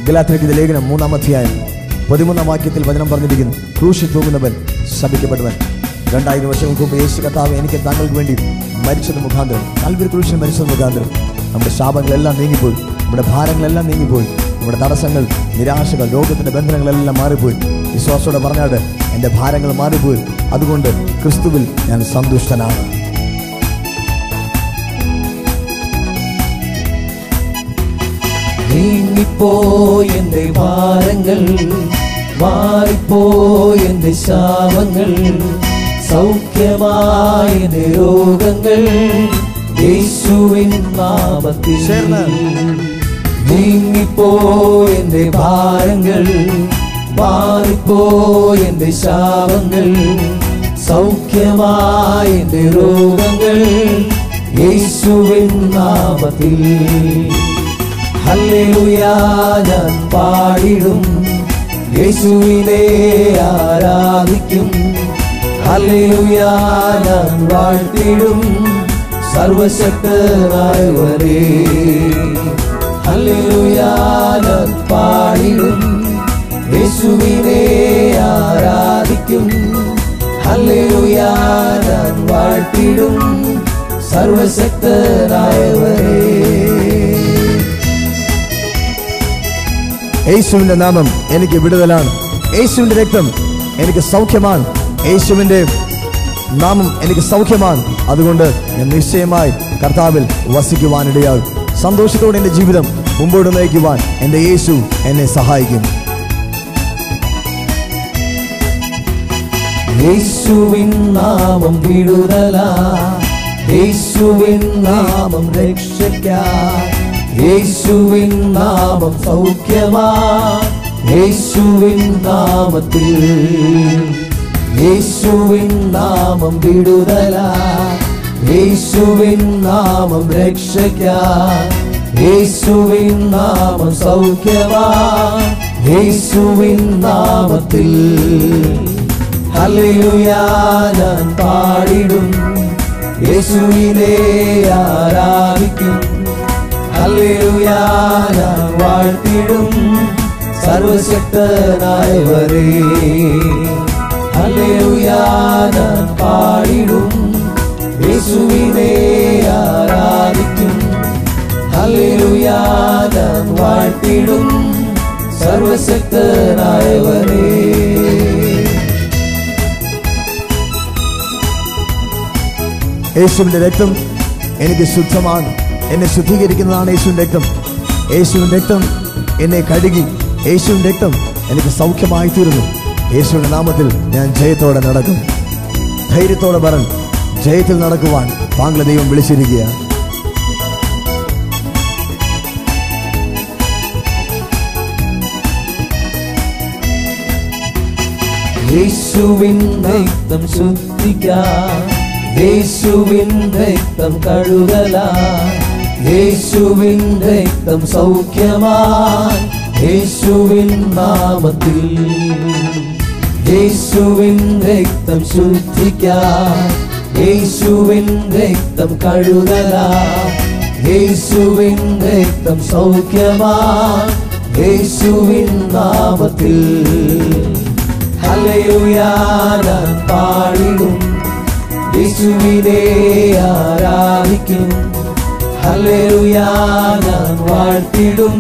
ഗലാത്യർക്കെഴുതിയ ലേഖനം 3-ാം അധ്യായം 13-ാം വാക്യത്തിൽ വചനം പറഞ്ഞിരിക്കുന്നു, ക്രൂശിൽ തൂങ്ങുന്നവൻ ശപിക്കപ്പെട്ടവൻ. 2000 വർഷങ്ങൾക്ക് മുമ്പ് യേശു കർത്താവ് എനിക്ക് താങ്കൾക്ക് വേണ്ടി മരിച്ചത് മുഖാന്തരം, കാൽവരി ക്രൂശിൽ മരിച്ചത് മുഖാന്തരം നമ്മുടെ ശാപങ്ങളെല്ലാം നീങ്ങിപ്പോയി, നമ്മുടെ ഭാരങ്ങളെല്ലാം നീങ്ങിപ്പോയി, നമ്മുടെ തടസ്സങ്ങൾ, നിരാശകൾ, ലോകത്തിന്റെ ബന്ധനങ്ങളെല്ലാം മാറിപ്പോയി. വിശ്വാസത്തോടെ പറഞ്ഞാട്, എൻ്റെ ഭാരങ്ങൾ മാറിപ്പോയി. അതുകൊണ്ട് ക്രിസ്തുവിൽ ഞാൻ സന്തുഷ്ടനാണ്. നീങ്ങിപ്പോയി എൻ്റെ ഭാരങ്ങൾ, മാറിപ്പോയി എൻ്റെ ശാപങ്ങൾ, സൗഖ്യമായി എൻ്റെ രോഗങ്ങൾ യേശുവിൻ നാമത്തിൽ. നീങ്ങിപ്പോയി എൻ്റെ ഭാരങ്ങൾ, മാറിപ്പോയി എൻ്റെ ശാപങ്ങൾ, സൗഖ്യമായി എൻ്റെ രോഗങ്ങൾ യേശുവിൻ നാമത്തിൽ. ഹല്ലേലൂയ ഞാൻ പാടിടും, യേശുവിനെ ആരാധിക്കും. ഹല്ലേലൂയ ഞാൻ വാഴ്ത്തിടും, സർവശക്തനായവനേ. ഹല്ലേലൂയ ഞാൻ പാടിടും, യേശുവിനെ ആരാധിക്കും. ഹല്ലേലൂയ ഞാൻ വാഴ്ത്തിടും, സർവശക്തനായവനേ. യേശുവിന്റെ നാമം എനിക്ക് വിടുതലാണ്, യേശുവിന്റെ രക്തം എനിക്ക് സൗഖ്യമാണ്, യേശുവിന്റെ നാമം എനിക്ക് സൗഖ്യമാണ്. അതുകൊണ്ട് ഞാൻ നിശ്ചയമായി കർത്താവിൽ വസിക്കുവാനിടയാകും. സന്തോഷത്തോടെ എൻ്റെ ജീവിതം മുമ്പോട്ട് നയിക്കുവാൻ എൻ്റെ യേശു എന്നെ സഹായിക്കും. യേശുവിൻ നാമം വിടുതലാ, യേശുവിൻ നാമം രക്ഷയ്ക്കാ, യേശുവിൻ നാമം സൗഖ്യമാ, യേശുവിൻ നാമത്തിൽ. യേശുവിൻ നാമം വിടുതലാ, യേശുവിൻ നാമം രക്ഷയ്ക്കാ, യേശുവിൻ നാമം സൗഖ്യമാ, യേശുവിൻ നാമത്തിൽ. ഹല്ലേലൂയ ഞാൻ പാടിടും, യേശുവിനെ ആരാധിക്കും. ഹല്ലേലൂയ ഞാൻ വാഴ്ത്തിടും, സർവശക്തനായവനേ. ഹല്ലേലൂയ ഞാൻ പാടിടും, യേശുവിനെ ആരാധിക്കും. ഹല്ലേലൂയ ഞാൻ വാഴ്ത്തിടും, സർവശക്തനായവനേ. യേശുവിന്റെ രക്തം എനിക്ക് ശുദ്ധമാണ്, എന്നെ ശുദ്ധീകരിക്കുന്നതാണ് യേശുവിന്റെ രക്തം. യേശുവിന്റെ രക്തം എന്നെ കഴുകി, യേശുവിന്റെ രക്തം എനിക്ക് സൗഖ്യമായി തീരുന്നു. യേശുവിന്റെ നാമത്തിൽ ഞാൻ ജയത്തോടെ നടക്കും. ധൈര്യത്തോടെ പറഞ്ഞു, ജയത്തിൽ നടക്കുവാൻ താങ്കളെ ദൈവം വിളിച്ചിരിക്കുക. യേശുവിൻ രക്തം ശുദ്ധിക്കാൻ, യേശുവിൻ രക്തം കഴുകലാ, യേശുവിൻ രക്തം സൗഖ്യമാൻ, യേശുവിൻ നാമത്തിൽ. യേശുവിൻ രക്തം ശുദ്ധിക്കാൻ, യേശുവിൻ രക്തം കഴുകലാ, യേശുവിൻ രക്തം സൗഖ്യമാൻ, യേശുവിൻ നാമത്തിൽ. ഹല്ലേലൂയ ഞാൻ പാടിടും, യേശുവിനെ ആരാധിക്കും. ഹല്ലേലൂയ ഞാൻ വാഴ്ത്തിടും,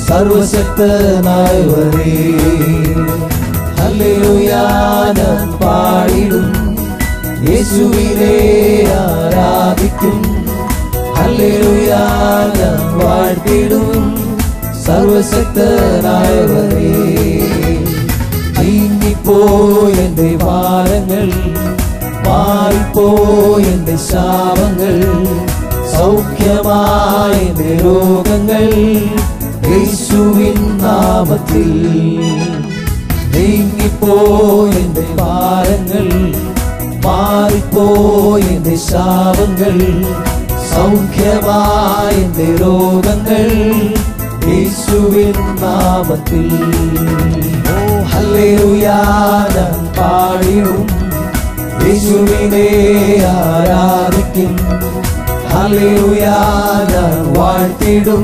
സർവശക്തനായവനേ. ഹല്ലേലൂയ ഞാൻ പാടിടും, യേശുവിനെ ആരാധിക്കും. ഹല്ലേലൂയ ഞാൻ വാഴ്ത്തിടും, സർവശക്തനായവനേ. നീങ്ങിപ്പോയി എൻ്റെ ഭാരങ്ങൾ, മാറിപ്പോയി എൻ്റെ ശാപങ്ങൾ, സൗഖ്യമായി എൻ്റെ രോഗങ്ങൾ യേശുവിൻ നാമത്തിൽ. നീങ്ങിപ്പോയി എൻ്റെ ഭാരങ്ങൾ, മാറിപ്പോയി എൻ്റെ ശാപങ്ങൾ, സൗഖ്യമായി എൻ്റെ രോഗങ്ങൾ യേശുവിൻ നാമത്തിൽ. ഹല്ലേലൂയ ഞാൻ പാടിടും, യേശുവിനെ ആരാധിക്കും. ഹല്ലേലൂയ ഞാൻ വാഴ്ത്തിടും,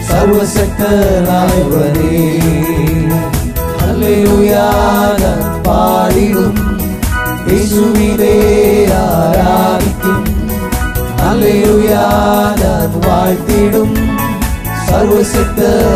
സർവശക്തനായവനേ. ഹല്ലേലൂയ ഞാൻ പാടിടും, യേശുവിനെ ആരാധിക്കും. ഹല്ലേലൂയ ഞാൻ വാഴ്ത്തിടും, സർവശക്തനായവനേ.